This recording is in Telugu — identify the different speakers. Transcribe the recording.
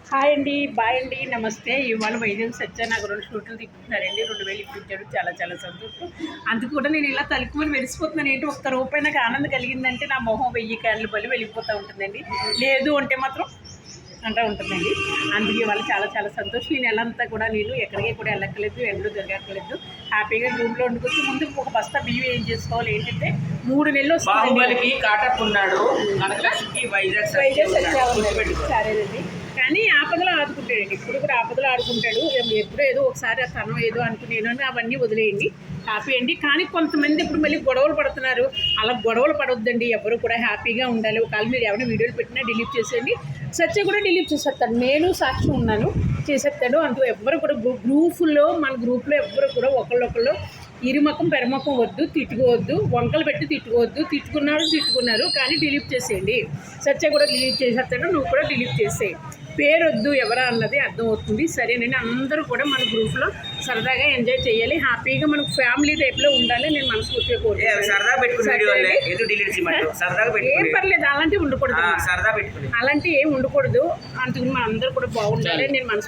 Speaker 1: హాయ్ అండి, బాయ్ అండి, నమస్తే. ఇవాళ వైజాగ్ సత్యనగర్ 2 షూట్లు తిప్పుతున్నారండి. 2000 ఇప్పించాడు. చాలా చాలా సంతోషం. అందుకు కూడా నేను ఇలా తలుపుకొని మెరిసిపోతున్నాను. ఏంటి ఒక్క రూపాయి నాకు ఆనందం కలిగిందంటే నా మొహం 1000 కాళ్ళు బలి వెళ్ళిపోతూ ఉంటుందండి. లేదు అంటే మాత్రం అంటూ ఉంటుందండి. అందుకే వాళ్ళు చాలా చాలా సంతోషం. నేను నెలంతా కూడా నేను ఎక్కడికి కూడా వెళ్ళక్కలేదు, ఎండలో తిరగక్కలేదు. హ్యాపీగా రూమ్లో వండుకొచ్చి ముందు ఒక బస్తా బియ్యం ఏం చేసుకోవాలి ఏంటంటే 3 నెలలు
Speaker 2: వస్తుంది. కాటప్ ఉన్నాడు వైజాగ్
Speaker 1: సరేనండి. కానీ ఆపదలో ఆదుకుంటాడండి. ఇప్పుడు కూడా ఆపదలో ఆడుకుంటాడు. ఎప్పుడో ఏదో ఒకసారి తనం ఏదో అనుకునేను అవన్నీ వదిలేయండి. హ్యాపీ అండి. కానీ కొంతమంది ఇప్పుడు మళ్ళీ గొడవలు పడుతున్నారు. అలా గొడవలు పడొద్దండి. ఎవరు కూడా హ్యాపీగా ఉండాలి. ఒకవేళ మీరు ఏమైనా వీడియోలు పెట్టినా డిలీట్ చేసేయండి. సత్య కూడా డిలీట్ చేసేస్తాడు. నేను సాక్షి ఉన్నాను, చేసేస్తాడు. అంటూ ఎవ్వరు కూడా గ్రూపుల్లో మన గ్రూప్లో ఎవ్వరు కూడా ఒకళ్ళొకళ్ళు ఇరుముఖం పెరముఖం వద్దు, తిట్టుకోవద్దు, వంకలు పెట్టి తిట్టుకున్నారు కానీ డిలీట్ చేసేయండి. సత్య కూడా డిలీట్ చేసేస్తాడు, నువ్వు కూడా డిలీట్ చేసేయి. పేరు వద్దు ఎవరా అన్నది అర్థమవుతుంది. సరేనండి. అందరూ కూడా మన గ్రూప్లో సరదాగా ఎంజాయ్ చేయాలి, హ్యాపీగా మనకు ఫ్యామిలీ టైప్లో ఉండాలి. నేను మనస్ఫూర్తిగా ఏం పర్లేదు, అలాంటివి ఉండకూడదు. అలాంటివి ఏం ఉండకూడదు. అందుకని మన అందరూ కూడా బాగుండాలి. నేను మనసు